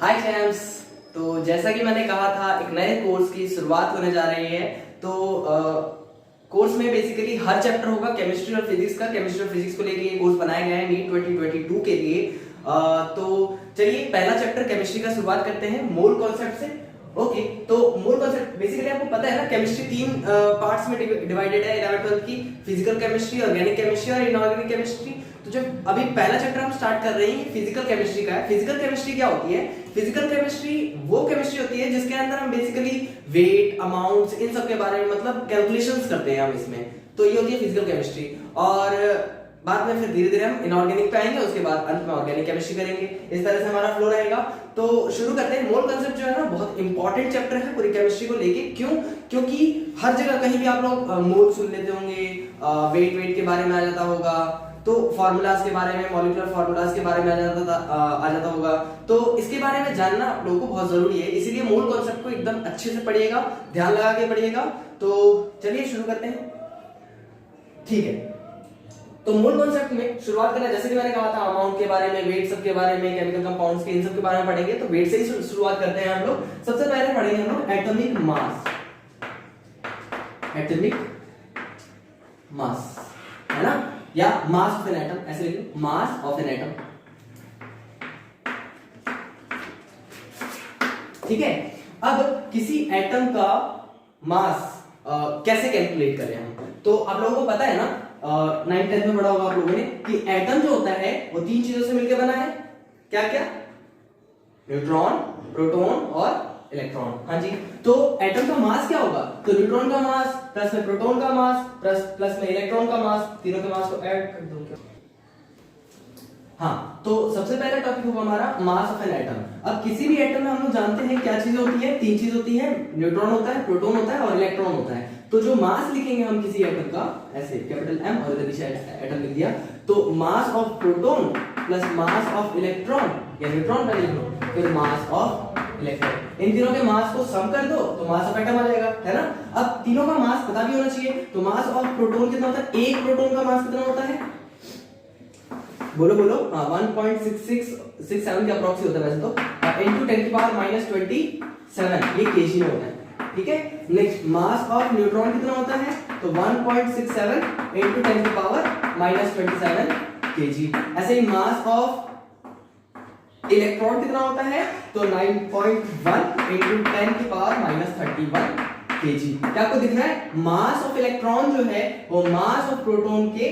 हाय चैम्स। तो जैसा कि मैंने कहा था, एक नए कोर्स की शुरुआत होने जा रही है। तो कोर्स में बेसिकली हर चैप्टर होगा केमिस्ट्री और फिजिक्स का। केमिस्ट्री और फिजिक्स को लेके ये कोर्स बनाया गया है नीट 2022 के लिए। तो चलिए पहला चैप्टर केमिस्ट्री का शुरुआत करते हैं मोल कॉन्सेप्ट से। ओके, तो मोल कॉन्सेप्ट बेसिकली आपको पता है ना, केमिस्ट्री तीन पार्ट्स में डिवाइडेड है 11th-12th की। फिजिकल केमिस्ट्री, ऑर्गेनिक केमिस्ट्री और इनऑर्गेनिक केमिस्ट्री। तो जब अभी पहला चैप्टर हम स्टार्ट कर रहे हैं फिजिकल केमिस्ट्री का है। फिजिकल केमिस्ट्री क्या होती है? फिजिकल केमिस्ट्री वो केमिस्ट्री होती है जिसके अंदर हम बेसिकली वेट, अमाउंट्स, इन सब के बारे में मतलब कैलकुलेशंस करते हैं हम इसमें। तो ये होती है फिजिकल केमिस्ट्री। और बाद में फिर धीरे धीरे हम इनऑर्गेनिक पे आएंगे, उसके बाद अंत में ऑर्गेनिक केमिस्ट्री करेंगे। इस तरह से हमारा फ्लो रहेगा। तो शुरू करते हैं। मोल कांसेप्ट जो है ना, बहुत इंपॉर्टेंट चैप्टर है पूरी केमिस्ट्री को लेके। क्यों? क्योंकि हर जगह कहीं भी आप लोग मोल सुन लेते होंगे, वेट के बारे में आ जाता होगा, तो फार्मूलाज के बारे में, मॉलिक्यूलर फार्मूलाज के बारे में आ जाता होगा। तो इसके बारे में जानना आप लोगों को बहुत जरूरी है। इसीलिए मोल कॉन्सेप्ट को एकदम अच्छे से पढ़िएगा, ध्यान लगा के पढ़िएगा। तो चलिए शुरू करते हैं। ठीक है, तो मोल कॉन्सेप्ट में शुरुआत करना, जैसे कि मैंने कहा था, अमाउंट के बारे में, वेट सब के बारे में, केमिकल कंपाउंड्स के, इन सब के बारे में पढ़ेंगे। तो वेट से ही शुरुआत करते हैं हम लोग। सबसे पहले पढ़ेंगे हम लोग एटॉमिक मास। एटॉमिक मास है ना, या मास ऑफ एन एटम, ऐसे लिख लो, मास ऑफ एन एटम। ठीक है, अब किसी एटम का मास कैसे कैलकुलेट करें हम? तो आप लोगों को पता है ना, 9th-10th में पढ़ा होगा आप लोगों ने कि एटम जो होता है वो तीन चीजों से मिलकर बना है। क्या क्या? न्यूट्रॉन, प्रोटॉन और इलेक्ट्रॉन। हाँ जी। तो एटम का मास क्या होगा? तो न्यूट्रॉन का मास प्लस में प्रोटॉन का मास प्लस में इलेक्ट्रॉन का मास, तीनों के मास को ऐड कर दो। हाँ, तो सबसे पहला टॉपिक होगा हमारा मास ऑफ एन एटम। अब किसी भी एटम में हम लोग जानते हैं क्या चीजें होती है, तीन चीज होती है, न्यूट्रॉन होता है, प्रोटॉन होता है और इलेक्ट्रॉन होता है। तो जो मास लिखेंगे हम किसी एटम का, ऐसे कैपिटल एम और इधर पीछे एटम लिख दिया, तो mass of proton plus mass of electron या न्यूट्रॉन पहले लिख लो, फिर मास ऑफ इलेक्ट्रॉन। इन तीनों के मास को सम कर दो तो मास ऑफ एटम आ जाएगा, है ना। अब तीनों का मास पता भी होना चाहिए। तो मास ऑफ प्रोटॉन कितना होता है? एक प्रोटॉन का मास कितना होता है? बोलो बोलो। 1.6667 के अप्रॉक्स होता है वैसे तो, into 10 की पावर -27, ये केजी में होता है। ठीक है। नेक्स्ट, मास ऑफ न्यूट्रॉन कितना होता है? तो 1.67 into 10 की पावर -27 केजी। ऐसे ही मास ऑफ इलेक्ट्रॉन कितना होता है? तो 9.1 into 10 की पावर -31 केजी। क्या आपको दिख रहा है? मास ऑफ इलेक्ट्रॉन जो है वो मास ऑफ प्रोटॉन के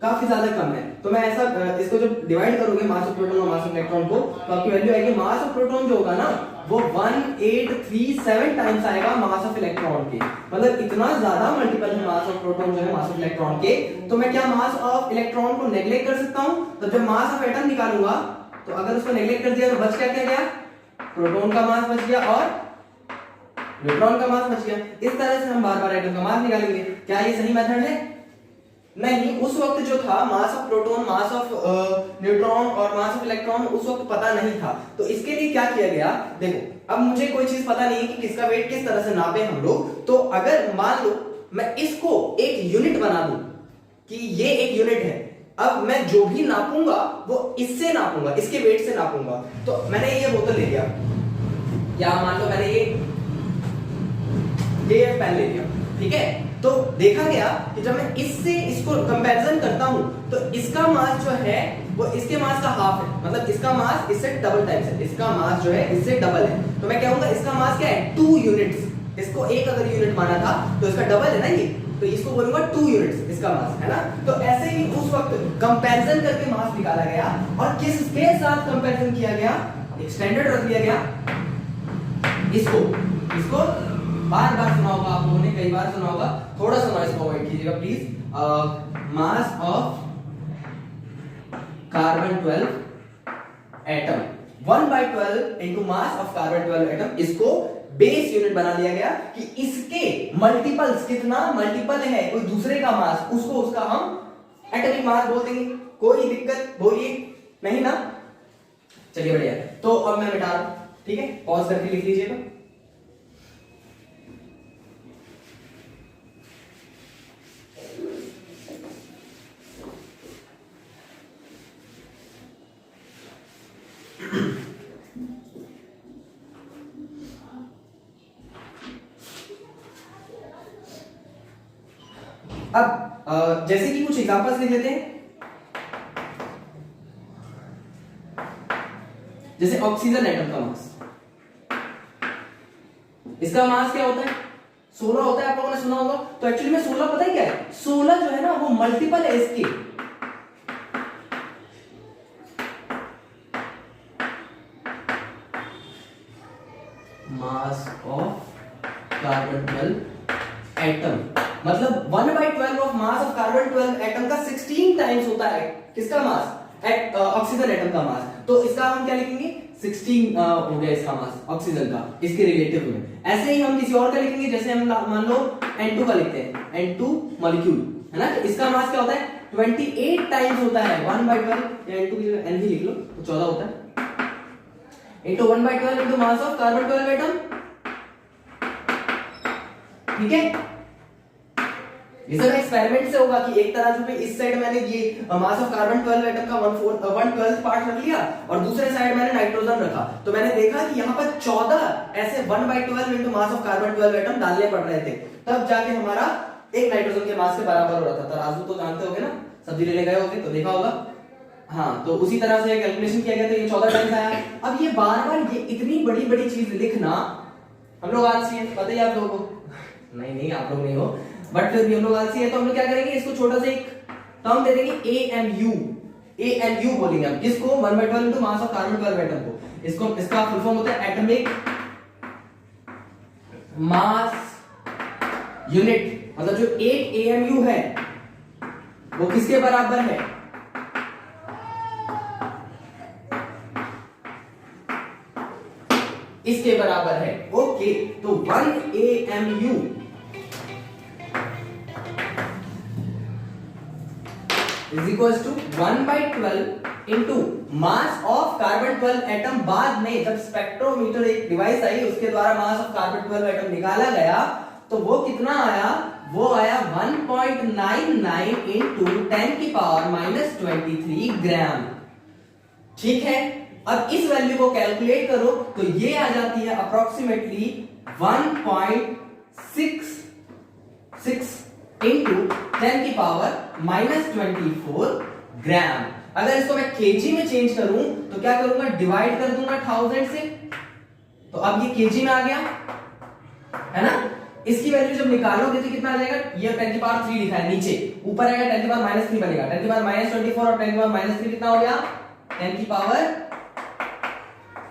काफी ज्यादा कम है। तो मैं ऐसा इसको जब डिवाइड करोगे मास ऑफ प्रोटॉन और मास ऑफ इलेक्ट्रॉन को, तो आपकी वैल्यू आएगी, मास ऑफ प्रोटॉन जो होगा ना वो 1837 टाइम्स आएगा मास ऑफ इलेक्ट्रॉन के। मतलब इतना ज्यादा मल्टीपल है मास ऑफ प्रोटॉन जो है मास ऑफ इलेक्ट्रॉन के। तो मैं क्या मास ऑफ इलेक्ट्रॉन को नेग्लेक्ट कर सकता हूं? तो जब मास ऑफ एटम निकालूंगा तो अगर उसको नेग्लेक्ट कर दिया तो बच क्या क्या गया? प्रोटॉन का मास बच गया और न्यूट्रॉन का मास बच गया। इस तरह से हम बार बार एटम का मास निकालेंगे। क्या ये सही मेथड है? नहीं। उस वक्त जो था mass of proton, mass of neutron और मास ऑफ इलेक्ट्रॉन उस वक्त पता नहीं था। तो इसके लिए क्या किया गया? देखो, अब मुझे कोई चीज पता नहीं है कि किसका वेट किस तरह से नापे हम लोग। तो अगर मान लो मैं इसको एक यूनिट बना दूं कि ये एक यूनिट है, अब मैं जो भी नापूंगा वो इससे नापूंगा, इसके वेट से नापूंगा। तो मैंने ये बोतल ले लिया, या मान लो मैंने ये पेन ले लिया। ठीक है, तो देखा गया कि जब मैं इससे इसको कंपैरिजन करता हूं तो इसका मास जो है वो इसके मास का हाफ है। मतलब इसका मास इससे डबल टाइम्स है। इसका मास जो है इससे डबल है। तो मैं कहूंगा इसका मास क्या है? 2 यूनिट्स। इसको एक अगर यूनिट माना था तो इसका डबल है ना ये, तो इसको बोलूंगा 2 यूनिट्स इसका मास, है ना। तो ऐसे ही उस वक्त कंपैरिजन करके मास निकाला गया। और किसके साथ कंपैरिजन किया गया? एक स्टैंडर्ड रख दिया गया। इसको बार बार सुना होगा आप लोगों ने, कई बार सुना होगा, थोड़ा सा इसको अवॉइड कीजिएगा please. Mass of carbon 12 atom, 1/12 into mass of carbon 12 atom. इसको बेस यूनिट बना दिया गया कि इसके मल्टीपल्स, कितना मल्टीपल है कोई दूसरे का मास, उसको उसका हम एटॉमिक मास बोल देंगे। कोई दिक्कत बोलिए नहीं ना? चलिए बढ़िया। तो अब मैं मिटा रहा हूं, ठीक है, पॉज करके लिख लीजिएगा। अब जैसे कि कुछ एग्जांपल्स लिख लेते हैं। जैसे ऑक्सीजन एटम का मास, इसका मास क्या होता है? 16 होता है, आप लोगों ने सुना होगा। तो एक्चुअली में 16 पता है क्या है? 16 जो है ना वो मल्टीपल है इसके। मास ऑफ कार्बन 12 एटम, मतलब 1/12 of mass of carbon 12 atom का 16 टाइम्स होता है किसका मास? ऑक्सीजन एटम का मास। तो इसका हम क्या लिखेंगे? 16 हो गया इसका मास ऑक्सीजन का, इसके रिलेटिव में। ऐसे ही हम किसी और का लिखेंगे, जैसे हम मान लो N2 का लिखते हैं, N2 मॉलिक्यूल है ना, तो इसका मास क्या होता है? 28 टाइम्स होता है 1/12, या N2 की जगह N भी लिख लो तो 14 होता है, into 1/12 into mass of carbon 12 atom. ठीक है, ये सब एक्सपेरिमेंट से होगा कि एक तरह जो इस साइड मैंने ये मास ऑफ कार्बन 12 एटम का 1/12 पार्ट रख लिया और दूसरे साइड मैंने नाइट्रोजन रखा, तो मैंने देखा कि यहाँ पर 14 ऐसे 1/12 into mass of carbon 12 atom डालने पड़ रहे थे, तब जाके हमारा एक नाइट्रोजन के मास के बराबर हो रहा था। तराजू तो जानते होगे ना, सब्जी लेने गए होगे तो देखा होगा। हाँ, तो उसी तरह से कैलकुलेशन किया गया, तो ये 14 टाइम्स आया। अब ये बार-बार ये इतनी बड़ी-बड़ी चीज लिखना, हम लोग आलसी हैं, पता ही आप लोगों को। नहीं आप लोग नहीं हो, बट फिर भी हम लोग आलसी है, तो हम लोग क्या करेंगे, इसको छोटा सा एक टर्म दे देंगे AMU बोलेंगे हम किसको? 1/12 into mass of carbon 12 atom को। इसको, इसका फुल फॉर्म होता है एटॉमिक मास यूनिट, मतलब जो 8 AMU है वो किसके बराबर है? इसके बराबर है। ओके, तो 1 AMU is equals to 1/12 into mass of carbon 12 atom. बाद में जब स्पेक्ट्रोमीटर एक डिवाइस आई, उसके द्वारा मास ऑफ कार्बन 12 एटम निकाला गया, तो वो कितना आया? वो आया 1.99 into 10 की पावर -23 ग्राम। ठीक है, अब इस वैल्यू को कैलकुलेट करो तो ये आ जाती है अप्रोक्सीमेटली 1.66 into 10 की पावर -24 ग्राम। अगर इसको मैं केजी में चेंज करूं तो क्या करूंगा? डिवाइड कर दूंगा 1000 से, तो अब ये केजी में आ गया है ना। इसकी वैल्यू जब निकालोगे तो कितना आ जाएगा? ये 10 की पावर 3 लिखा है नीचे, ऊपर आएगा 10 की पावर -3 बनेगा। 10 की पावर -24 और 10 की पावर -3 कितना हो गया? 10 की पावर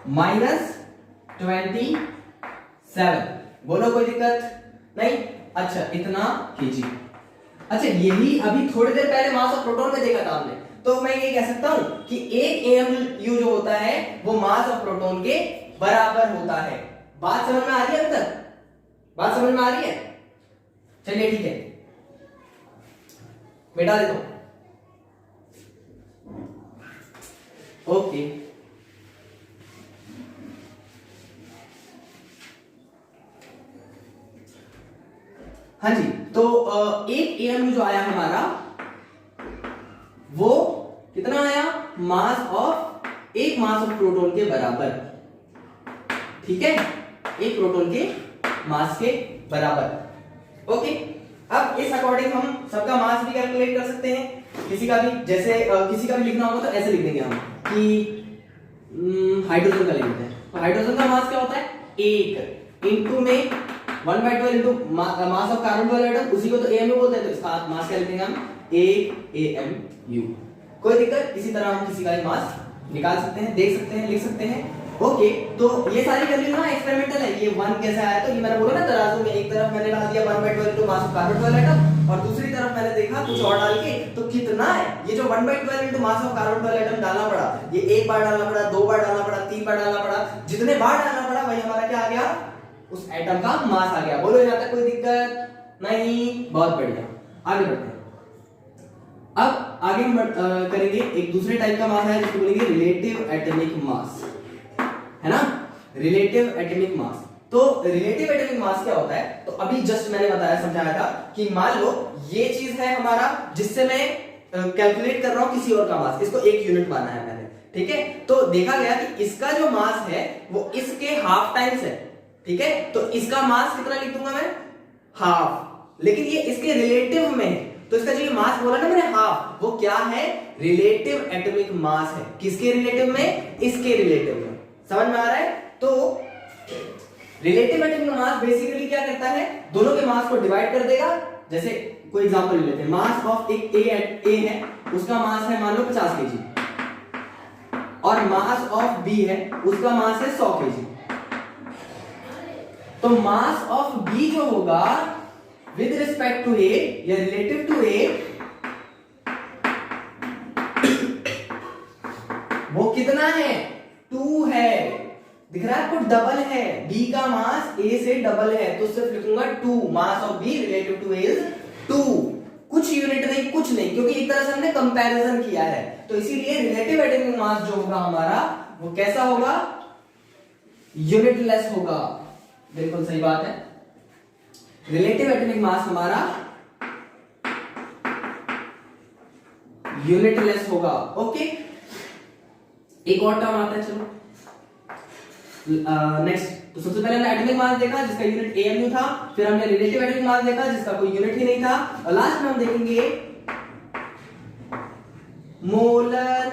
-27। बोलो कोई दिक्कत नहीं? अच्छा, इतना केजी। अच्छा, यही अभी थोड़ी देर पहले मास ऑफ प्रोटॉन में देखा था हमने, तो मैं ये कह सकता हूं कि 1 AMU जो होता है वो मास ऑफ प्रोटॉन के बराबर होता है। बात समझ में आ रही है? अभी तक बात समझ में आ रही है? चलिए ठीक है, मिटा देता हूं। ओके, हाँ जी, तो 1 AMU जो आया हमारा, वो कितना आया? मास ऑफ, एक मास ऑफ प्रोटॉन के बराबर। ठीक है, एक प्रोटॉन के मास के बराबर। ओके, अब इस अकॉर्डिंग हम सबका मास भी कैलकुलेट कर सकते हैं, किसी का भी, जैसे किसी का भी लिखना होगा तो ऐसे लिख देंगे हम कि हाइड्रोजन का लिख देते हैं, तो हाइड्रोजन का मास क्या होता है? 1 इंटू में 1/12 into mass of carbon 12 atom, उसी को तो AMU बोलते हैं, तो इसका मास क्या लिखेंगे हम? 1 AMU। कोई दिक्कत? इसी तरह हम किसी का भी मास निकाल सकते हैं, देख सकते हैं, लिख सकते हैं। ओके, तो ये सारी वैल्यू ना एक्सपेरिमेंटल है। ये 1 कैसे आया? तो ये मैंने बोला ना, तराजू में एक तरफ मैंने डाल दिया 1/12 into mass of carbon 12 atom, और दूसरी तरफ मैंने देखा कुछ और डाल के, तो कितना है? ये जो 1/12 into mass of carbon 12 atom डालना पड़ा, ये एक बार डालना पड़ा, 2 बार डालना पड़ा, 3 बार डालना पड़ा, जितने बार डालना पड़ा वही हमारा क्या आ गया? उस एटम का मास आ गया। बोलो यहाँ तक कोई दिक्कत नहीं? बहुत बढ़िया, आगे बढ़ते हैं। अब आगे हम करेंगे एक दूसरे टाइप का मास है जिसको बोलेंगे रिलेटिव एटॉमिक मास, है ना। रिलेटिव एटॉमिक मास, तो रिलेटिव एटॉमिक मास क्या होता है? तो अभी जस्ट मैंने बताया, समझाया था कि मान लो ये चीज है हमारा, जिससे मैं कैलकुलेट कर रहा हूं किसी और का मास, इसको 1 यूनिट माना है मैंने। ठीक है, तो देखा गया कि इसका जो मास है वो इसके हाफ टाइम्स है। ठीक है, तो इसका मास कितना लिख दूंगा मैं? हाफ, लेकिन ये इसके रिलेटिव में है। तो इसका जो ये मास बोला ना मैंने हाफ, वो क्या है? रिलेटिव एटॉमिक मास है। किसके रिलेटिव में? इसके रिलेटिव में। समझ में आ रहा है? तो रिलेटिव एटॉमिक मास बेसिकली क्या करता है? दोनों के मास को डिवाइड कर देगा। जैसे कोई एग्जांपल ले लेते हैं, मास ऑफ एक ए है, उसका मास है मान लो 50 केजी, और मास ऑफ बी है, उसका मास है 100 केजी। तो मास ऑफ बी जो होगा विद रिस्पेक्ट टू ए या रिलेटिव टू ए, वो कितना है? 2 है। दिख रहा है आपको? डबल है। बी का मास ए से डबल है, तो सिर्फ लिखूंगा 2। Mass of B relative to A is 2। कुछ यूनिट नहीं, कुछ नहीं, क्योंकि एक तरह से हमने कंपैरिजन किया है। तो इसीलिए रिलेटिव एटॉमिक मास जो होगा हमारा, वो कैसा होगा? यूनिटलेस होगा। बिल्कुल सही बात है। रिलेटिव एटॉमिक मास हमारा यूनिटलेस होगा। ओके, एक और टर्म आता है, चलो नेक्स्ट। तो सबसे पहले हमने एटॉमिक मास देखा जिसका यूनिट एमयू था, फिर हमने रिलेटिव एटॉमिक मास देखा जिसका कोई यूनिट ही नहीं था, और लास्ट में हम देखेंगे मोलर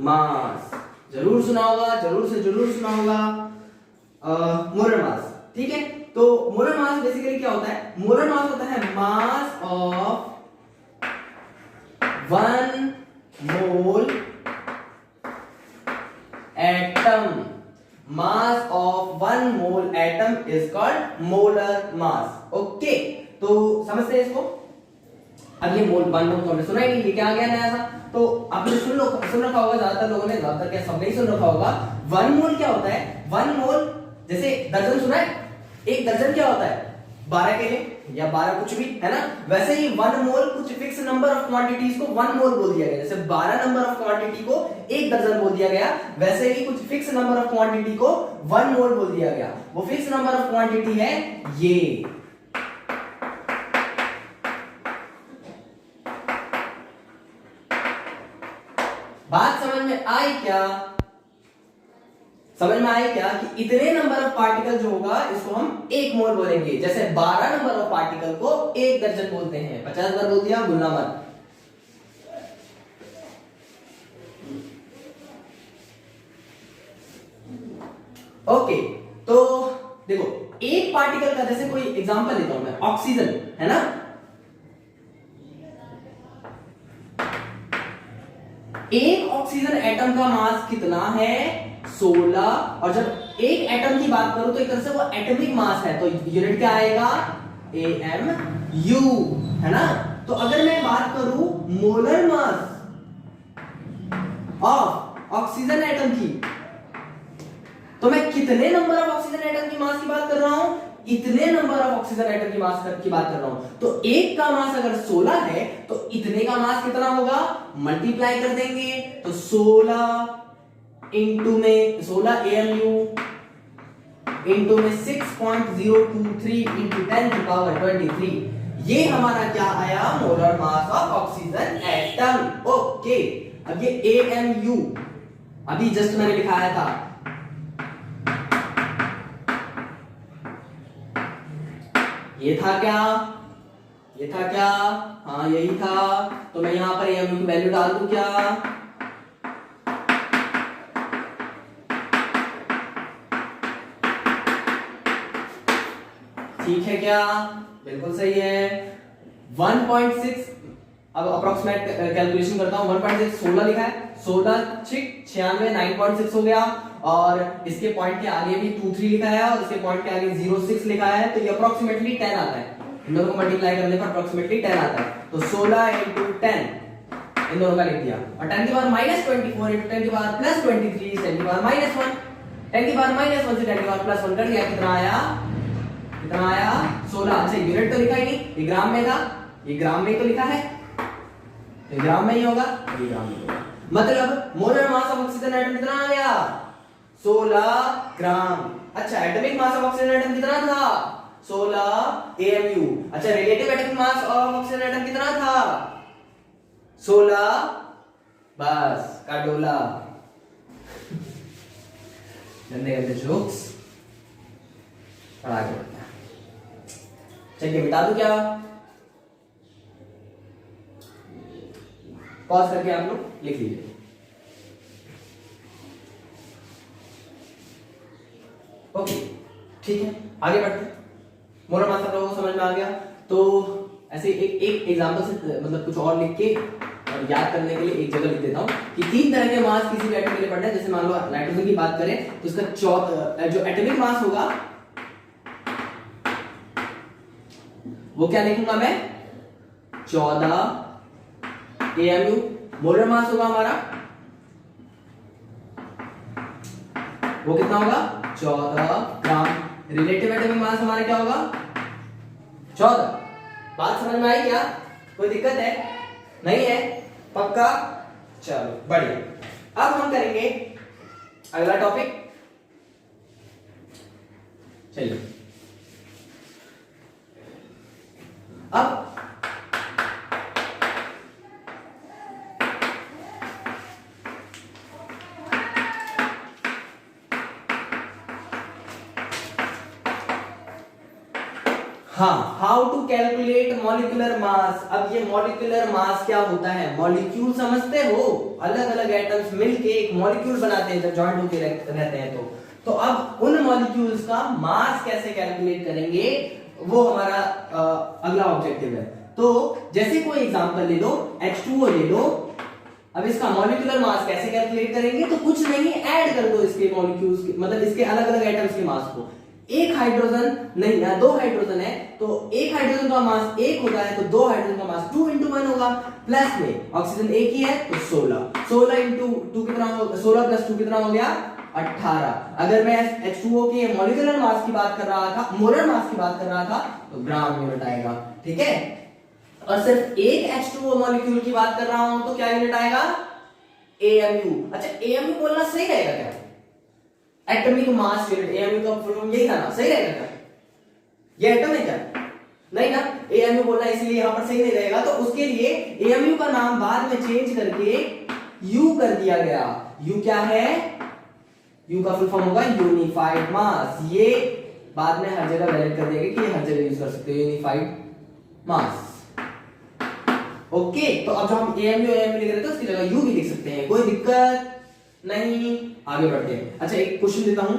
मास। जरूर सुना होगा, जरूर से जरूर सुना होगा मोलर मास। ठीक है, तो मोलर मास बेसिकली क्या होता है? मोलर मास होता है mass of 1 mole atom. Mass of 1 mole atom is called molar mass. Okay, तो समझते हैं इसको। अब ये मोल 1 मोल तो हमने सुना ही नहीं, ये क्या आ गया नया सा? तो आपने सुन रखा होगा, ज्यादातर लोगों ने, ज्यादातर क्या सबने ही सुन रखा होगा। 1 मोल क्या होता है? 1 मोल जैसे दर्जन सुना है, एक दर्जन क्या होता है? 12 केले या 12 कुछ भी, है ना? वैसे ही 1 मोल कुछ फिक्स नंबर ऑफ क्वांटिटीज को 1 मोल बोल दिया गया। जैसे 12 नंबर ऑफ क्वांटिटी को 1 दर्जन बोल दिया गया, वैसे ही कुछ फिक्स नंबर ऑफ क्वांटिटी को 1 मोल बोल दिया गया। वो फिक्स नंबर ऑफ क्वांटिटी है ये। बात समझ में आई क्या? समझ में आई क्या कि इतने नंबर ऑफ पार्टिकल जो होगा इसको हम 1 मोल बोलेंगे। जैसे 12 नंबर ऑफ पार्टिकल को 1 दर्जन बोलते हैं। 50 बार बोल दिया, भूलना मत। ओके, तो देखो एक पार्टिकल का, जैसे कोई एग्जांपल लेता हूं मैं, ऑक्सीजन है ना? एक ऑक्सीजन एटम का मास कितना है? 16। और जब एक एटम की बात करूं तो एक तरह से वो एटॉमिक मास है, तो यूनिट क्या आएगा? AMU, है ना? तो अगर मैं बात करूं molar mass of oxygen atom की, तो मैं कितने नंबर ऑफ ऑक्सीजन एटम की मास की बात कर रहा हूं? इतने नंबर ऑफ ऑक्सीजन एटम की मास की बात कर रहा हूं। तो एक का मास अगर 16 है तो इतने का मास कितना होगा? मल्टीप्लाई कर देंगे, तो 16 इंटू में 16 AMU इंटू में 6.023 इंटू 10 की पावर 23, ये हमारा क्या आया? Molar mass of oxygen atom. Okay, अब ये AMU अभी जस्ट मैंने लिखाया था, ये था क्या? ये था क्या? हाँ यही था। तो मैं यहां पर AMU की वैल्यू डाल दूं क्या? ठीक है क्या? बिल्कुल सही है। 1.6, अब अप्रोक्सीमेट कैलकुलेशन करता हूं। 1.6 16 लिखा है, 16 6 96 9.6 हो गया, और इसके पॉइंट के आगे भी 23 लिखा है, और इसके पॉइंट के आगे 06 लिखा है, तो ये अप्रोक्सीमेटली 10 आता है। इन दोनों को मल्टीप्लाई करने पर अप्रोक्सीमेटली 10 आता है। तो 16 इंटू 10 इन दोनों का लिख दिया, और 10 की पावर -24 इंटू 10 की पावर +23, 10 की पावर -1, 10 की पावर -1 से 10 की पावर +1 कर दिया। कितना आया? कितना आया? 16। अच्छा, यूनिट तो लिखा ही नहीं, ये ग्राम में था, ये ग्राम में ही तो लिखा है, ये ग्राम में ही होगा, ये ग्राम में होगा। मतलब molar mass of oxygen atom कितना आ गया? 16 ग्राम। अच्छा, atomic mass of oxygen atom कितना था? 16 AMU। अच्छा, relative atomic mass of oxygen atom कितना था? 16। बस का डोला। गंदे गंदे जोक्स आगे। चलिए मिटा दूं क्या? पॉज करके आप लोग लिख लीजिए। ओके ठीक है, आगे बढ़ते हैं। मोलर मास आप लोगों को समझ में आ गया। तो ऐसे एक एग्जांपल से मतलब कुछ और लिख के और याद करने के लिए एक जगह लिख देता हूं कि 3 तरह के मास किसी भी एटम के लिए पढ़ना है। जैसे मान लो नाइट्रोजन की बात करें तो उसका जो एटॉमिक मास होगा वो क्या लिखूंगा मैं, 14 AMU। मोलर मास होगा हमारा वो कितना होगा, 14 ग्राम। रिलेटिव एटॉमिक मास हमारा क्या होगा, 14। बात समझ में आई क्या, कोई दिक्कत है, नहीं है, पक्का? चलो बढ़िया। अब हम करेंगे अगला टॉपिक। चलिए अब हाँ, how to calculate molecular mass. अब ये मॉलिक्यूलर मास क्या होता है, मॉलिक्यूल समझते हो, अलग अलग एटम्स मिलके एक मॉलिक्यूल बनाते हैं जब जॉइंट होके रहते हैं तो अब उन मॉलिक्यूल्स का मास कैसे कैलकुलेट करेंगे वो हमारा अगला ऑब्जेक्टिव है। तो जैसे कोई एग्जांपल ले लो, H2O ले लो। अब इसका मॉलिक्यूलर मास कैसे कैलकुलेट करेंगे, तो कुछ नहीं, ऐड कर दो इसके मॉलिक्यूल्स के, मतलब इसके अलग अलग एटम्स के मास को। एक हाइड्रोजन नहीं, 2 हाइड्रोजन है तो एक हाइड्रोजन का मास 1 होता है, तो 2 हाइड्रोजन का मास 2 × 1 होगा। प्लस में ऑक्सीजन एक ही है तो 16 × 2 कितना होगा, 16 + 2 कितना हो गया, 18। अगर मैं H2O के मॉलिक्यूलर मास की बात कर रहा था, मोलर मास की बात कर रहा था, तो ग्राम यूनिट आएगा। ठीक है, और सिर्फ एक H2O मॉलिक्यूल की बात कर रहा हूं तो क्या यूनिट आएगा, AMU। अच्छा, AMU बोलना सही रहेगा क्या, एटॉमिक मास यूनिट, AMU का फुल फॉर्म यही था ना, सही रहेगा क्या, ये एटम है क्या, नहीं ना, AMU बोलना इसलिए यहां पर सही नहीं रहेगा। तो उसके लिए AMU का नाम बाद में चेंज करके U कर दिया गया। U क्या है, U का फुल फॉर्म होगा यूनिफाइड मास। ये बाद में हर जगह वैलिड कर देगा कि हर जगह यूज कर सकते हो यूनिफाइड मास। ओके, तो अब जो हम AMU लिख रहे थे उसकी जगह U भी लिख सकते हैं, कोई दिक्कत नहीं। आगे बढ़ते हैं। अच्छा, एक क्वेश्चन देता हूं,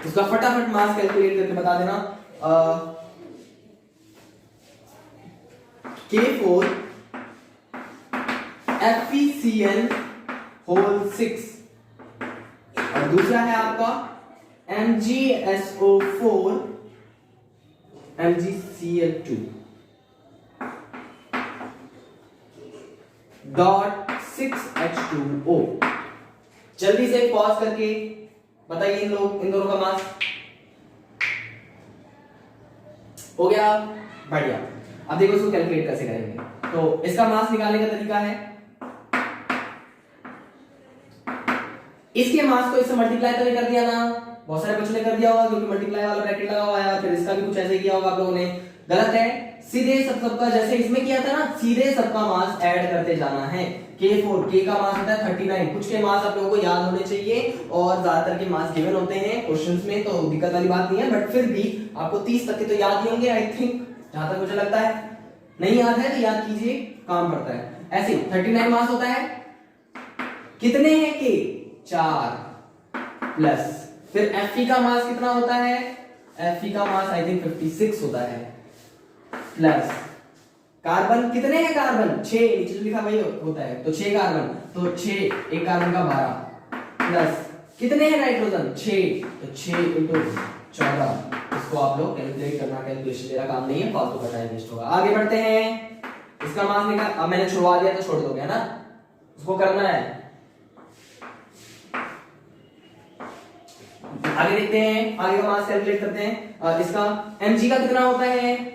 उसका फटाफट मास कैलकुलेट करके बता देना। K4 FeCl6 और दूसरा है आपका MgSO4 MgCl2 .6H2O। जल्दी से पॉज करके बताइए इन दोनों का मास हो गया, बढ़िया। अब देखो इसको कैलकुलेट कैसे करेंगे। तो इसका मास निकालने का तरीका है, इसके मास को इससे मल्टीप्लाई तो नहीं कर दिया ना, बहुत सारे बच्चों ने कर दिया होगा क्योंकि मल्टीप्लाई वाला ब्रैकेट लगा हुआ है। फिर इसका भी कुछ ऐसे किया होगा आप लोगों ने, गलत है। सीधे सबका जैसे इसमें किया था ना, सीधे सबका मास ऐड करते जाना है। K4 K का मास होता है 39। कुछ के मास आप लोगों को याद होने चाहिए और ज्यादातर के मास गिवन होते हैं क्वेश्चंस में, तो दिक्कत वाली बात नहीं है। बट फिर भी आपको 30 तक के तो याद ही होंगे आई थिंक, जहां तक मुझे लगता है। नहीं याद है तो याद कीजिए, काम पड़ता है। ऐसे 39 मास होता है, कितने हैं के, 4 प्लस फिर Fe का मास कितना होता है, Fe का मास आई थिंक 56 होता है, प्लस कार्बन कितने हैं, कार्बन 6, नीचे जो लिखा वही होता है, तो 6 कार्बन, तो 6 एक कार्बन का 12, प्लस कितने हैं नाइट्रोजन 6, तो 6 × 14। इसको आप लोग कैलकुलेट करना, कैलकुलेशन मेरा काम नहीं है, फालतू का टाइम वेस्ट होगा। आगे बढ़ते हैं, इसका मास निकाल, अब मैंने छुड़वा दिया तो छोड़ दोगे है ना, उसको करना है। आगे देखते हैं, आगे का मास कैलकुलेट करते हैं। और इसका Mg का कितना होता है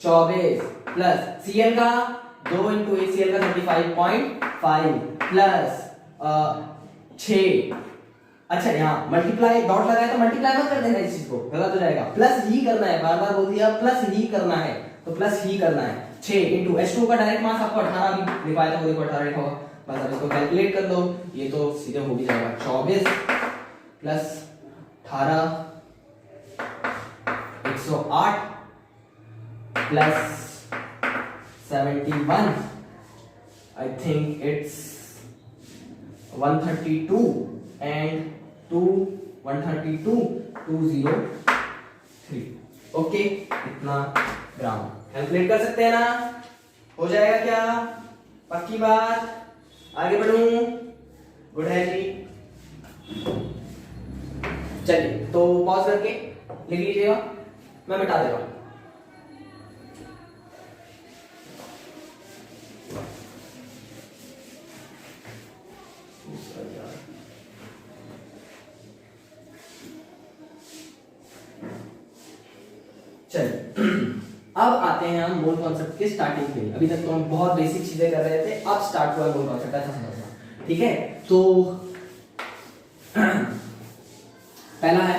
24 प्लस Cl का 2 × ACl का 35.5 प्लस 6। अच्छा, यहाँ मल्टीप्लाई डॉट लगाया तो मल्टीप्लाई मत कर देना इस चीज को, गलत हो जाएगा। प्लस ही करना है, बार बार बोल दिया प्लस ही करना है, तो प्लस ही करना है। 6 × H2 का डायरेक्ट मास आपको 18 भी लिखवाया था, वो देखो 18 लिखा होगा। बस अब इसको कैलकुलेट कर दो, ये तो सीधे हो भी जाएगा। 24 plus 18 108 plus 71 I think it's 132 and 132 203. Okay, इतना ग्राम कैलकुलेट कर सकते हैं ना? हो जाएगा क्या? पक्की बात? आगे बढ़ूं? गुड है जी। चलिए तो पॉज करके लिख लीजिएगा, मैं मिटा दे रहा हूं। चलिए अब आते हैं हम मोल कॉन्सेप्ट के स्टार्टिंग पे। अभी तक तो हम बहुत बेसिक चीजें कर रहे थे, अब स्टार्ट हुआ मोल कॉन्सेप्ट अच्छा समझना। ठीक है, तो पहला है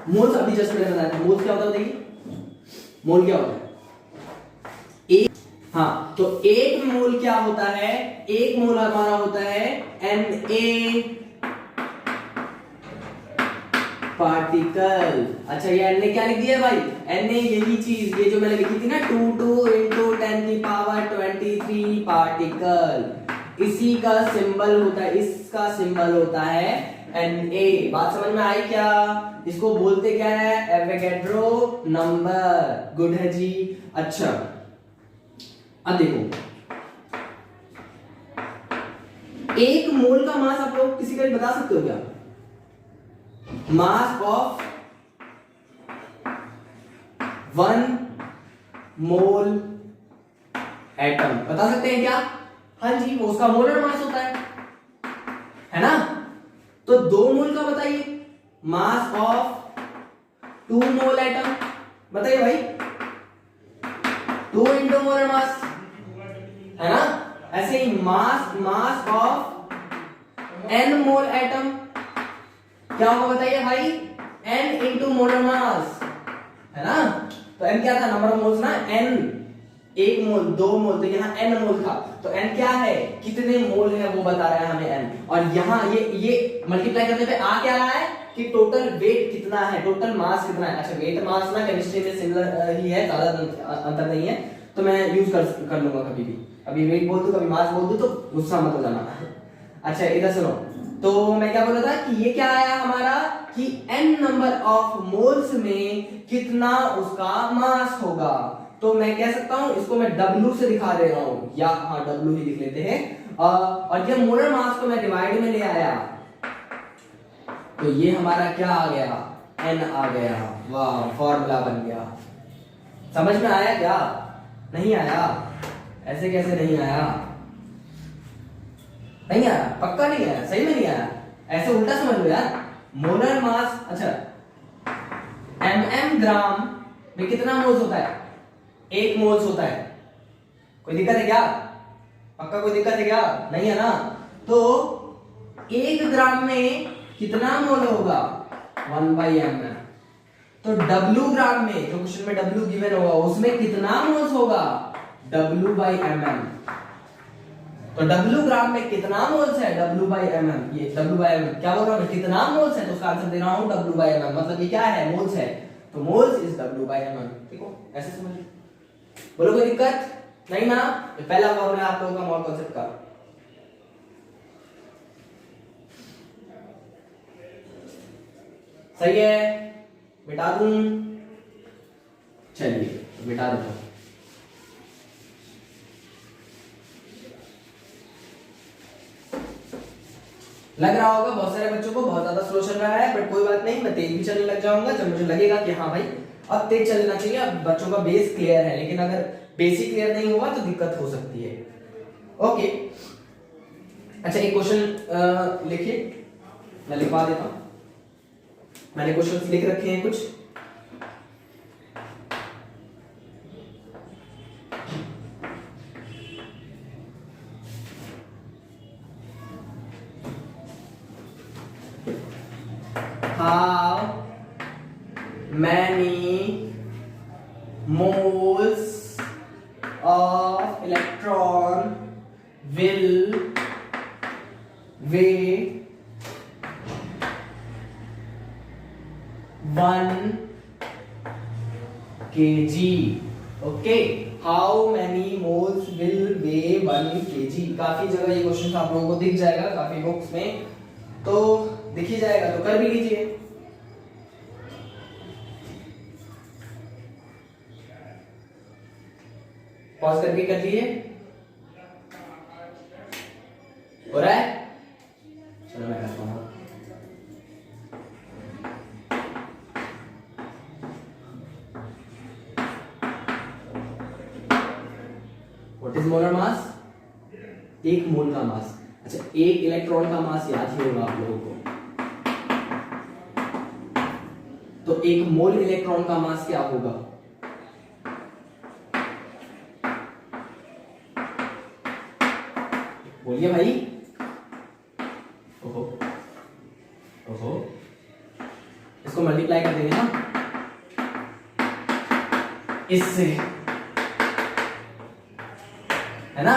मोल्स। अभी जस्ट मैंने बताया था मोल्स क्या होता है, देखिए मोल क्या होता है। एक, हाँ, तो एक मोल क्या होता है? एक मोल हमारा होता है Na पार्टिकल। अच्छा, ये Na क्या लिख दिया भाई? Na यही चीज, ये जो मैंने लिखी थी ना 22 into 10 की पावर 23 पार्टिकल, इसी का सिंबल होता है, इसका सिंबल होता है Na। बात समझ में आई क्या? इसको बोलते क्या है? Avogadro number. गुड है जी। अच्छा, अब देखो, एक मोल का मास आप लोग किसी का भी बता सकते हो क्या? मास ऑफ 1 मोल एटम बता सकते हैं क्या? हाँ जी, वो उसका मोलर मास होता है ना? तो 2 मोल का बताइए, मास ऑफ 2 मोल एटम बताइए भाई। 2 इंटू मोलर मास है ना? ऐसे ही mass of n mole atom क्या होगा बताइए भाई? n इंटू मोलर मास है ना? तो n क्या था? नंबर ऑफ मोल्स ना, n 1 मोल 2 मोल, तो यहाँ n मोल था, तो n क्या है? कितने मोल है वो बता रहा है हमें n। और यहाँ ये मल्टीप्लाई करने पे आ क्या रहा है कि टोटल वेट कितना है, टोटल मास कितना है। अच्छा, वेट मास ना केमिस्ट्री में सिमिलर ही है, ज्यादा अंतर नहीं है, तो मैं यूज कर लूंगा कभी भी। अभी वेट बोल दूं, कभी मास बोल दूं, तो गुस्सा मत हो जाना। अच्छा, इधर सुनो, तो मैं क्या बोल रहा था कि ये क्या आया हमारा कि n नंबर ऑफ मोल्स में कितना उसका मास होगा। तो मैं कह सकता हूं, इसको मैं W से दिखा दे रहा हूं, या हाँ W ही लिख लेते हैं। और ये मोलर मास को मैं डिवाइड में ले आया, तो ये हमारा क्या आ गया? n आ गया। वाह, फॉर्मूला बन गया। समझ में आया क्या? नहीं आया? ऐसे कैसे नहीं आया? नहीं आया? पक्का नहीं आया? सही में नहीं आया? ऐसे उल्टा समझ लो यार। मोलर मास, अच्छा, ग्राम में कितना मोल्स होता है? 1 मोल्स होता है। कोई दिक्कत है क्या? पक्का कोई दिक्कत है क्या? नहीं है ना? तो 1 ग्राम में कितना मोल होगा? 1/mm। तो W ग्राम में, जो क्वेश्चन में W गिवन होगा, उसमें कितना मोल्स होगा? W/mm। तो W ग्राम में कितना मोल्स है? W/mm। ये W/mm क्या बोल रहा हूं मैं? कितना मोल्स है, तो उसका आंसर दे रहा हूं W/mm। मतलब ये क्या है? मोल्स है, तो मोल्स इज W/mm। देखो, ऐसे समझिए। बोलो कोई दिक्कत? नहीं ना? ये पहला फॉर्मूला आप लोगों का मोल कॉन्सेप्ट का। सही है? मिटा दूं? चलिए मिटा देता हूं। लग रहा होगा बहुत सारे बच्चों को बहुत ज्यादा स्लो चल रहा है, बट कोई बात नहीं, मैं तेज भी चलने लग जाऊंगा जब मुझे लगेगा कि हाँ भाई अब तेज चलना चाहिए, अब बच्चों का बेस क्लियर है। लेकिन अगर बेसिक क्लियर नहीं हुआ तो दिक्कत हो सकती है। ओके, अच्छा, एक क्वेश्चन लिखिए, मैं लिखवा देता हूं। मैंने क्वेश्चन लिख रखे हैं कुछ। How many moles of electron will weigh 1 kg? Okay, how many moles will way 1 kg? काफी जगह ये क्वेश्चन आप लोगों को दिख जाएगा, काफी बुक्स में तो दिख ही जाएगा, तो कर भी लीजिए। पॉज करके कर लीजिए। हो रहा है? चलो मैं करता हूँ। What is molar mass? एक मोल का मास। अच्छा, एक इलेक्ट्रॉन का मास याद ही होगा आप लोगों को, तो एक मोल इलेक्ट्रॉन का मास क्या होगा? बोलिए भाई। ओहो ओहो, इसको मल्टीप्लाई कर देंगे ना इससे, है ना?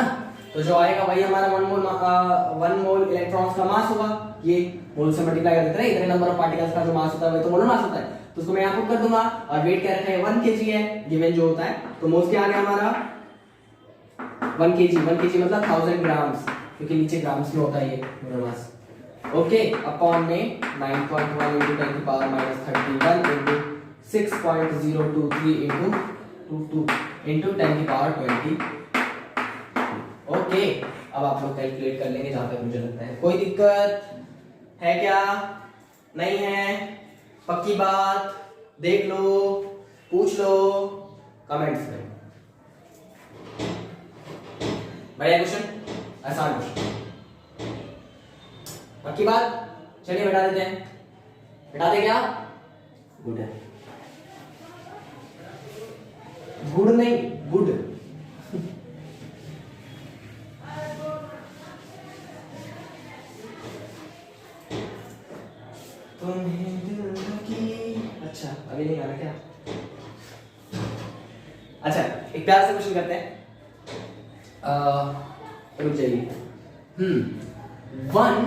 तो जो आएगा वही हमारा 1 मोल इलेक्ट्रॉन्स का मास होगा। ये मोल से मल्टीप्लाई कर देते हैं, इतने नंबर ऑफ पार्टिकल्स का जो मास होता है वही तो मोलर मास होता है। तो उसको मैं यहाँ पुट कर दूंगा, और वेट क्या रखा है 1 kg है गिवन जो होता है, तो मोल्स क्या आ गया हमारा 1 kg। 1 kg मतलब 1000 ग्राम्स, क्योंकि नीचे ग्राम्स में होता है ये मोलर मास। ओके, अपॉन में 9.1 into 10 की पावर -31 into 6.023 into 22 into 10 की पावर 20। ओके, अब आप लोग कैलकुलेट कर लेंगे जहां तक मुझे लगता है। कोई दिक्कत है क्या? नहीं है? पक्की बात? देख लो, पूछ लो कमेंट्स में। बढ़िया क्वेश्चन, आसान क्वेश्चन, पक्की बात? चलिए बैठा देते हैं। बैठा दे क्या? गुड है, गुड नहीं गुड। तुम्हें दिल की, अच्छा अभी नहीं आना क्या? अच्छा, एक प्यार से क्वेश्चन करते हैं। रुक जाइए। 1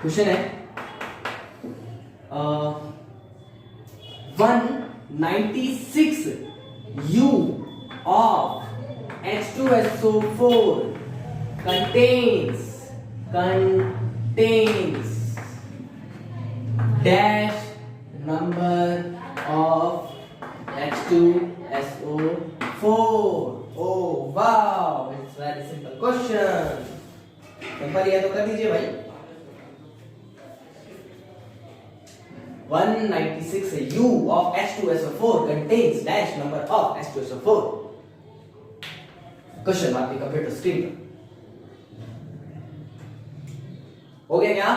क्वेश्चन है 196 U of H2SO4 contains dash number of H2SO4. Oh wow, it's very simple question. Simple है तो कर दीजिए भाई। 196 U of H2SO4 contains dash number of H2SO4. Question आपकी कंप्यूटर स्क्रीन पर हो गया क्या?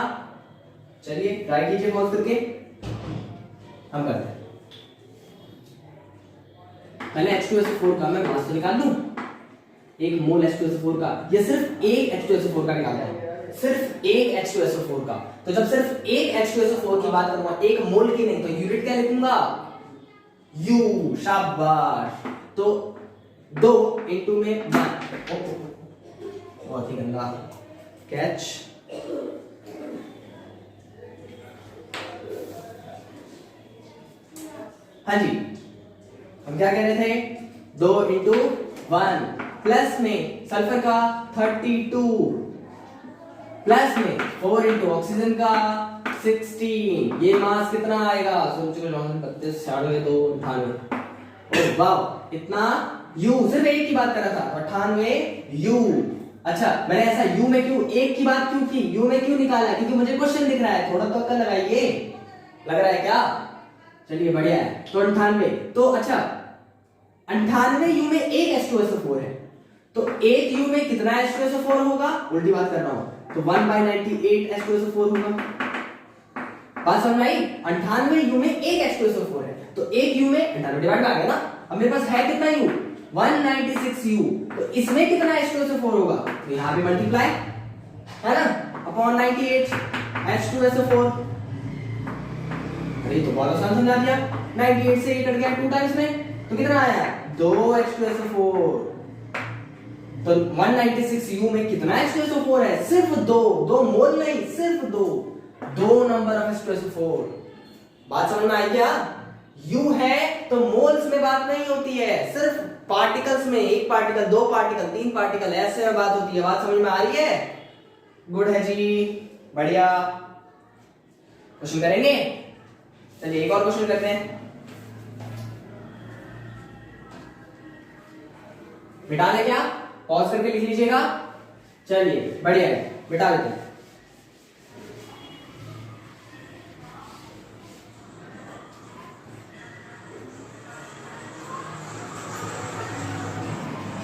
चलिए ट्राई कीजिए पॉज करके, हम करते हैं। पहले H2SO4 का मैं मास तो निकाल दूं। एक मोल H2SO4 का, ये सिर्फ एक H2SO4 का निकालना है, सिर्फ एक H2SO4 का। तो जब सिर्फ एक H2SO4 की बात करूंगा, एक मोल की नहीं, तो यूनिट क्या लिखूंगा? U। शाबाश। तो 2 इंटू में 1, बहुत ही गंदा कैच। हाँ जी, हम क्या कह रहे थे? 2 इंटू 1, प्लस में सल्फर का 32, प्लस में 4 इंटू ऑक्सीजन का 16। ये मास कितना आएगा? सोचो, 32, 2, 98। वाह, इतना U। सिर्फ एक की बात कर रहा था, 98 U। अच्छा, मैंने ऐसा U में क्यों, एक की बात क्यों की, U में क्यों निकाला? क्योंकि मुझे क्वेश्चन दिख रहा है, थोड़ा तो अक्ल लगाइए। लग रहा है क्या? चलिए बढ़िया है। तो 98, तो अच्छा 98 U में एक H2SO4 है, तो एक U में कितना H2SO4 होगा? उल्टी बात कर रहा हूं, तो 1/98 H2SO4 होगा। बात समझ आई? 98 U में एक H2SO4 है, तो एक U में 98 डिवाइड में आ गया ना। अब मेरे पास है कितना U? 196 U, तो इसमें कितना H2SO4 होगा? तो यहां पे मल्टीप्लाई है ना, अपॉन 98 H2SO4। अरे तो बहुत आसान समझा दिया। 98 से ये कट गया 2 टाइम्स में, तो कितना आया? 2 H2SO4। तो 196 U में कितना H2SO4 है? सिर्फ 2 मोल नहीं, सिर्फ 2 नंबर ऑफ H2SO4। बात समझ में आई क्या? यू है तो मोल्स में बात नहीं होती है, सिर्फ पार्टिकल्स में, एक पार्टिकल, दो पार्टिकल, तीन पार्टिकल, ऐसे में बात होती है। बात समझ में आ रही है? गुड है जी, बढ़िया। क्वेश्चन करेंगे? चलिए एक और क्वेश्चन करते हैं। मिटा ले क्या? पॉज करके लिख लीजिएगा। चलिए बढ़िया है, मिटा लेते हैं।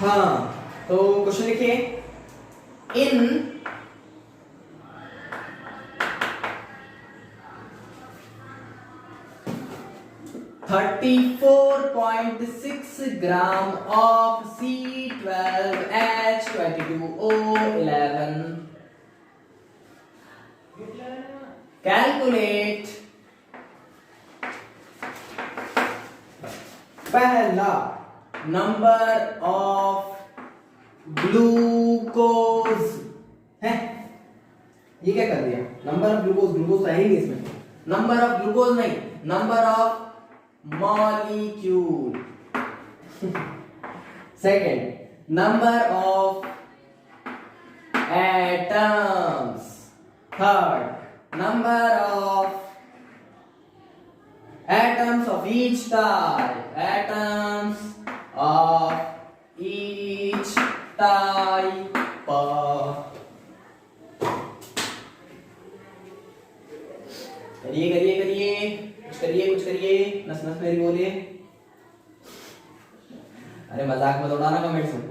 हाँ, तो क्वेश्चन लिखिए। इन 34.6 gram of C12H22O11, calculate पहला नंबर ऑफ ग्लूकोज है। ये क्या कर दिया? नंबर ऑफ ग्लूकोज, ग्लूकोज है ही नहीं इसमें। नंबर ऑफ ग्लूकोज नहीं, number of molecule. Second, number of atoms. Third, number of atoms of each type. Atoms of each type. करिए करिए करिए, कुछ करिए, नस नस मेरी बोलिए। अरे मजाक मत उड़ाना कमेंट्स में,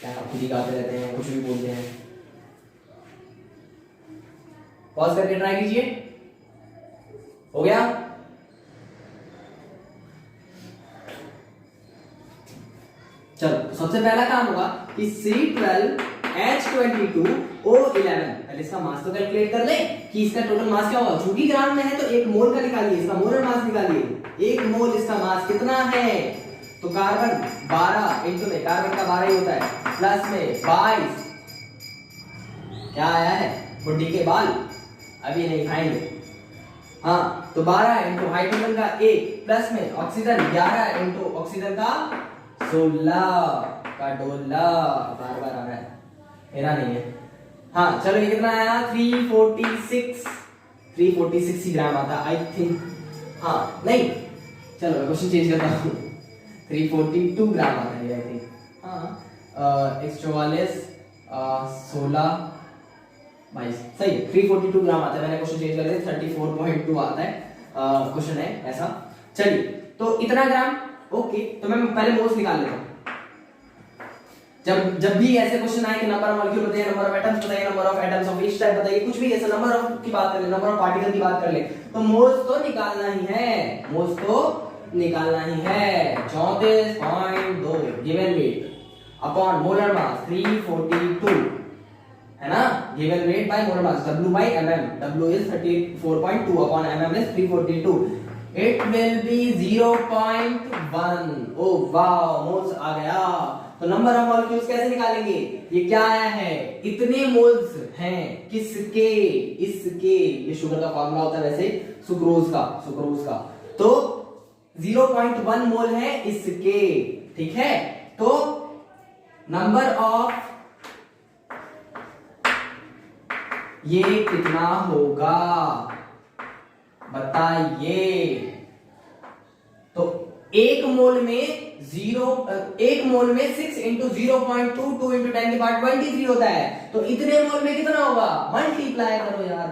क्या खुद ही गाते रहते हैं, कुछ भी बोलते हैं। पॉज करके ट्राई कीजिए। हो गया? चलो, तो सबसे पहला काम होगा कि C12H22O11, पहले इसका मास तो कैलकुलेट कर ले कि इसका टोटल मास क्या होगा। चूंकि ग्राम में है तो एक मोल का निकालिए, इसका मोलर मास निकालिए। एक मोल इसका मास कितना है? तो कार्बन 12 इंटू में, कार्बन का 12 ही होता है, प्लस में 22, क्या आया है? बुड्ढी के बाल अभी नहीं खाएंगे। हाँ, तो 12 इंटू हाइड्रोजन का 1 प्लस में ऑक्सीजन 11 इंटू ऑक्सीजन का 16 का डोला, बार बार आ रहा है, मेरा नहीं है। हाँ चलो, ये कितना आया? 346 ही ग्राम आता आई थिंक। हाँ नहीं, चलो मैं क्वेश्चन चेंज करता हूँ। 342 ग्राम आता है आई थिंक। हाँ 144 16 22 सही है, 342 ग्राम आता है। मैंने क्वेश्चन चेंज कर दिया, 34.2 आता है। क्वेश्चन है ऐसा। चलिए, तो इतना ग्राम, ओके। तो मैं पहले मोल्स निकाल लेता हूँ। जब भी ऐसे क्वेश्चन आए कि नंबर ऑफ मॉलिक्यूल बताइए, नंबर ऑफ एटम्स बताइए, number of atoms of each type बताइए, कुछ भी ऐसा नंबर ऑफ की बात कर ले, नंबर ऑफ पार्टिकल की बात कर ले, तो मोल्स तो निकालना ही है, मोल्स तो निकालना ही है। 34.2 given weight upon molar mass 342 है ना, given weight by molar mass, W by mm, W is 34.2 upon mm is 342, it will be 0.1। oh wow, moles आ गया। तो नंबर ऑफ मॉलिक्यूल्स कैसे निकालेंगे? ये क्या आया है? इतने मोल्स हैं किसके? इसके। ये शुगर का फार्मूला होता है वैसे, सुक्रोज का तो 0.1 मोल है इसके, ठीक है। तो नंबर ऑफ ये कितना होगा बताइए? तो एक मोल में 6 इंटू 0.2 2 इंटू 10 की पावर 23 होता है। तो इतने मोल में कितना होगा? मल्टीप्लाई करो यार,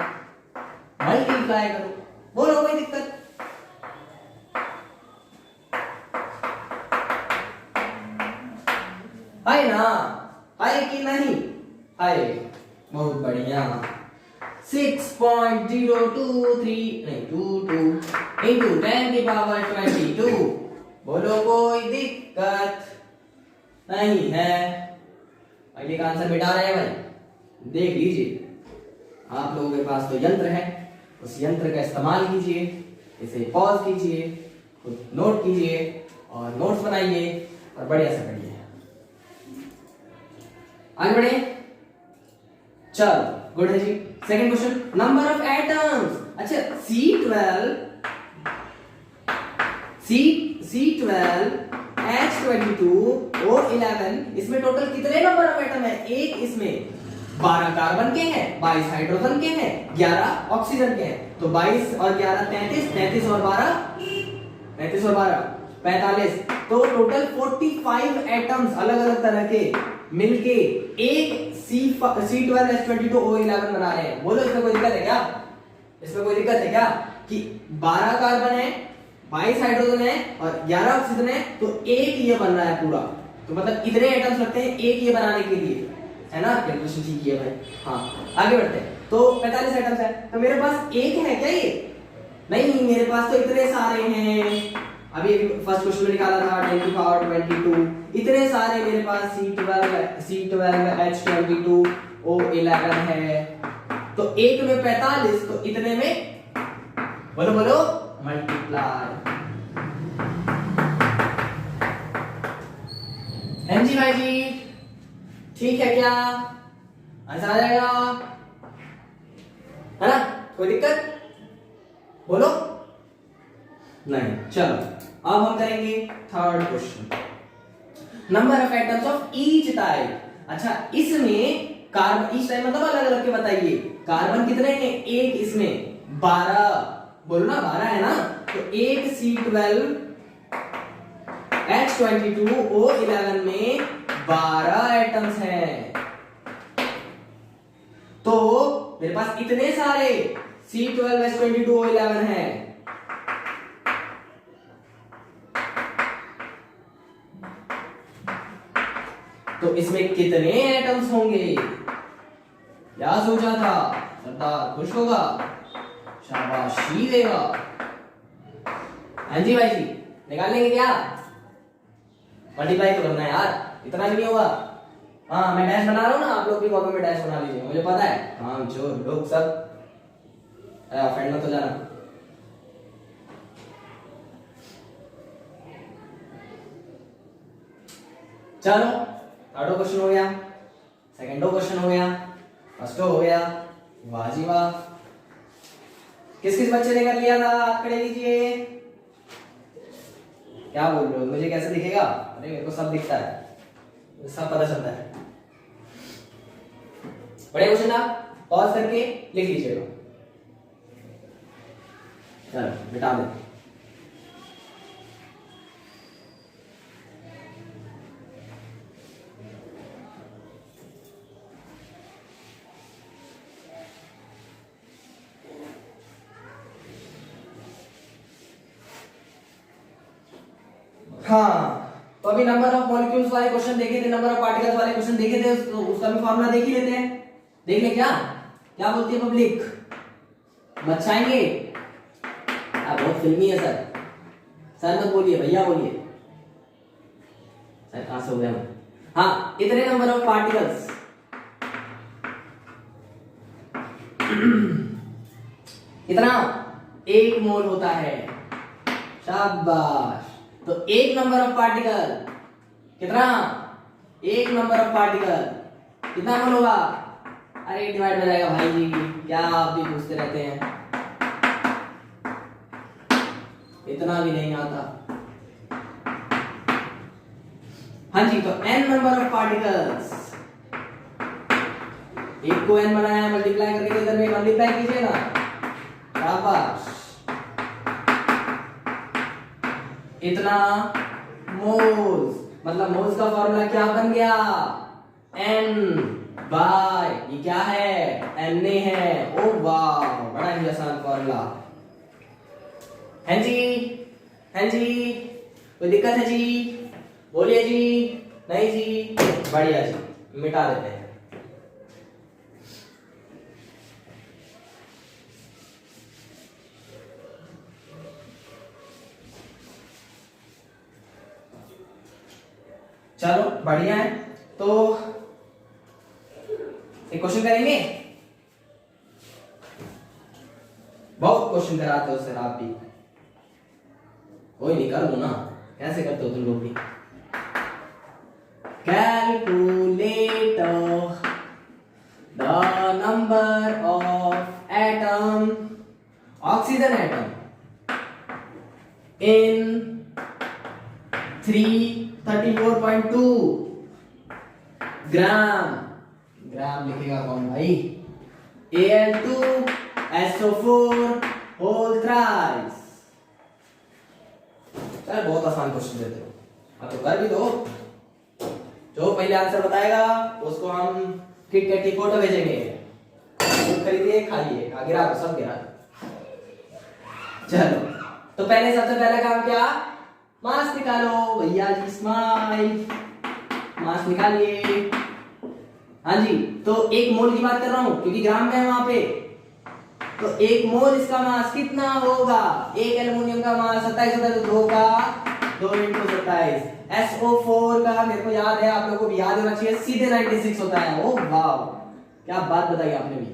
मल्टीप्लाई करो, बोलो कोई दिक्कत? है ना? है कि नहीं? है, बहुत बढ़िया। 6.023 नहीं 22 इंटू 10 की पावर 22, बोलो कोई दिक्कत नहीं है? अगले का आंसर मिटा रहे हैं भाई, देख लीजिए। आप लोगों के पास तो यंत्र है, उस यंत्र का इस्तेमाल कीजिए, इसे पॉज कीजिए, खुद नोट कीजिए और नोट्स बनाइए और बढ़िया से पढ़िए। आगे बढ़े, चल गुड है जी। Second question, number of atoms. अच्छा, C12 C12H22O11, इसमें टोटल कितने नंबर ऑफ एटम है? एक इसमें 12 कार्बन के हैं, 22 हाइड्रोजन के हैं, 11 ऑक्सीजन के हैं। तो 22 और 11 33, 33 और 12 45। तो टोटल 45 एटम्स अलग अलग तरह के मिलके एक C12H22O11 बना रहे हैं। बोलो इसमें कोई दिक्कत है क्या? इसमें कोई दिक्कत है क्या कि 12 कार्बन है, 22 हाइड्रोजन है और 11 ऑक्सीजन है, तो एक ये बन रहा है पूरा। तो मतलब इतने एटम्स लगते हैं एक ये बनाने के लिए, है ना? कैलकुलेशन ठीक है भाई। हाँ, आगे बढ़ते हैं। तो 45 एटम्स है, तो मेरे पास एक है क्या ये? नहीं, मेरे पास तो इतने सारे हैं। अभी फर्स्ट क्वेश्चन में निकाला था 10 की पावर 22, इतने सारे मेरे पास C12H22O11 है। तो एक में 45, तो इतने में बोलो बोलो मल्टीप्लाई। जी भाई जी, ठीक है क्या? आंसर आ जाएगा, है ना? कोई दिक्कत? बोलो नहीं। चलो अब हम करेंगे third question, number of atoms of each type. अच्छा, इसमें कार्बन ईच टाइप मतलब अलग अलग के बताइए। कार्बन कितने हैं? एक, इसमें 12, बोलो ना 12 है ना? तो एक C12H22O11 में 12 एटम्स हैं। तो मेरे पास इतने सारे C12H22O11 हैं। तो इसमें कितने एटम्स होंगे? क्या सोचा था? सरदार खुश होगा, शाबाशी देगा। हाँ जी भाई जी, निकाल लेंगे क्या? मल्टीप्लाई तो करना है यार, इतना भी नहीं होगा। हाँ, मैं डैश बना रहा हूँ ना, आप लोग भी कॉपी में डैश बना लीजिए, मुझे पता है। हाँ, जो लोग सब फ्रेंड मत हो जाना। चलो, थर्डो क्वेश्चन हो गया, सेकंडो क्वेश्चन हो गया, फर्स्टो हो गया। वाह जी वाह। किस किस बच्चे ने कर लिया था? हाथ खड़े कीजिए। क्या बोल रहे हो? मुझे कैसे दिखेगा? अरे मेरे को सब दिखता है, सब पता चलता है। बड़े क्वेश्चन आप पॉज करके लिख लीजिएगा। चलो मिटा दे। हाँ, तो अभी नंबर ऑफ मॉलिक्यूल्स वाले क्वेश्चन देखे थे, नंबर ऑफ पार्टिकल्स वाले क्वेश्चन देखे थे, तो उसका भी फॉर्मूला देख ही लेते हैं। देख ले क्या क्या बोलती है पब्लिक? बचाएंगे? आप बहुत फिल्मी है सर। सर मत बोलिए, भैया बोलिए। सर कहां से हो गया? हाँ, इतने नंबर ऑफ पार्टिकल्स कितना? 1 मोल होता है। शाबाश। तो 1 नंबर ऑफ पार्टिकल कितना? 1 नंबर ऑफ पार्टिकल कितना मोल होगा? अरे डिवाइड हो जाएगा भाई जी, क्या आप भी पूछते रहते हैं, इतना भी नहीं आता। हाँ जी, तो n नंबर ऑफ पार्टिकल्स, एक को n बनाया, मल्टीप्लाई करके इधर में मल्टीप्लाई कीजिएगा। शाबाश। इतना मोल्स, मतलब मोल्स का फॉर्मूला क्या बन गया? n बाय, ये क्या है? Na है। ओ वाह, बड़ा ही आसान फॉर्मूला है जी। है जी, कोई दिक्कत है जी? बोलिए जी। नहीं जी, बढ़िया जी, मिटा देते हैं। चलो बढ़िया है। तो एक क्वेश्चन करेंगे। बहुत क्वेश्चन कराते हो सर आप भी। कोई नहीं, कर लो ना, कैसे करते हो तुम लोग भी। Calculate the number of atom, oxygen atom in 334.2 ग्राम। ग्राम लिखेगा कौन भाई? Al2SO4 whole thrice. चल बहुत आसान क्वेश्चन देते हो, हाँ तो कर भी दो। जो पहले आंसर बताएगा उसको हम किटकैट की फोटो भेजेंगे, खरीदिए खाइए, गिरा दो, सब गिरा दो। चलो तो पहले सबसे पहला काम क्या? मास निकालो भैया जी, स्माइल। मास निकालिए। हाँ जी, तो एक मोल की बात कर रहा हूं क्योंकि ग्राम में है वहां पे। तो एक मोल इसका मास कितना होगा? एक एल्युमिनियम का मास 27 होता है, तो 2 का 2 × 27। SO4 का मेरे को याद है, आप लोगों को भी याद होना चाहिए, सीधे 96 होता है। ओ वाह, क्या बात बताई आपने भी।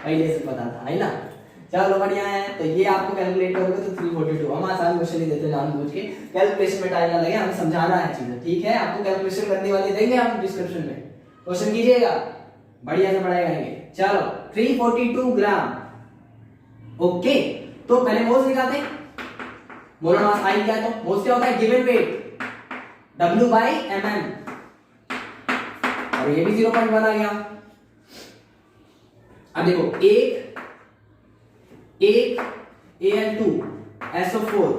पहले से पता था, है ना? चलो बढ़िया है। तो ये आपको कैलकुलेट करोगे तो 342। हम आसान क्वेश्चन ही देते हैं जानबूझ के, कैलकुलेशन में टाइम ना लगे, हमें समझाना है चीजें, ठीक है? आपको कैलकुलेशन करने वाले देंगे हम डिस्क्रिप्शन में, क्वेश्चन कीजिएगा, बढ़िया से पढ़ाई करेंगे। चलो 342 ग्राम। ओके, तो पहले मोल्स निकालते हैं। मोलर मास आई क्या है, तो मोल्स क्या होता है? गिवन वेट W/mm, और ये भी 0.1 आ गया। अब देखो, एक Al2SO4,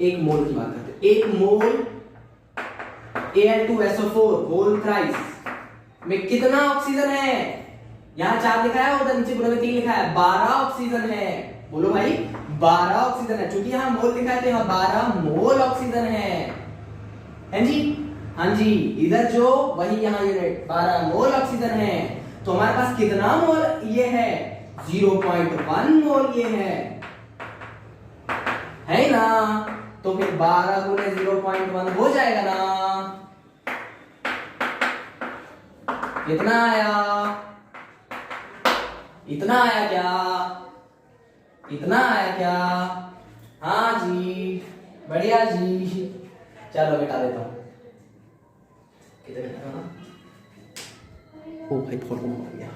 एक मोल की बात करते हैं। एक मोल Al2SO4 होल थ्राइस में कितना ऑक्सीजन है? यहां 4 लिखा है, उधर नीचे पूरे में 3 लिखा है। 12 ऑक्सीजन है। बोलो भाई, 12 ऑक्सीजन है। चूंकि यहां मोल लिखा है तो यहां 12 मोल ऑक्सीजन है जी? हाँ जी, इधर जो वही यहां यूनिट 12 मोल ऑक्सीजन है। तो हमारे पास कितना मोल ये है? 0.1 मोल ये है ना? तो फिर 12 गुने 0.1 हो जाएगा ना? कितना आया? इतना आया क्या? इतना आया क्या? हाँ जी, बढ़िया जी। चलो मिटा देता हूं। कितने मिटा? ओ भाई फोटो हो गया।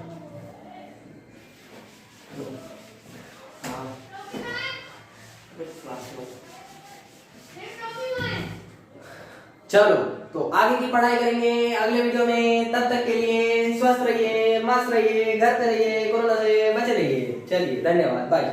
चलो तो आगे की पढ़ाई करेंगे अगले वीडियो में। तब तक के लिए स्वस्थ रहिए, मस्त रहिए, घर पे रहिए, कोरोना से बचे रहिए। चलिए, धन्यवाद, बाय।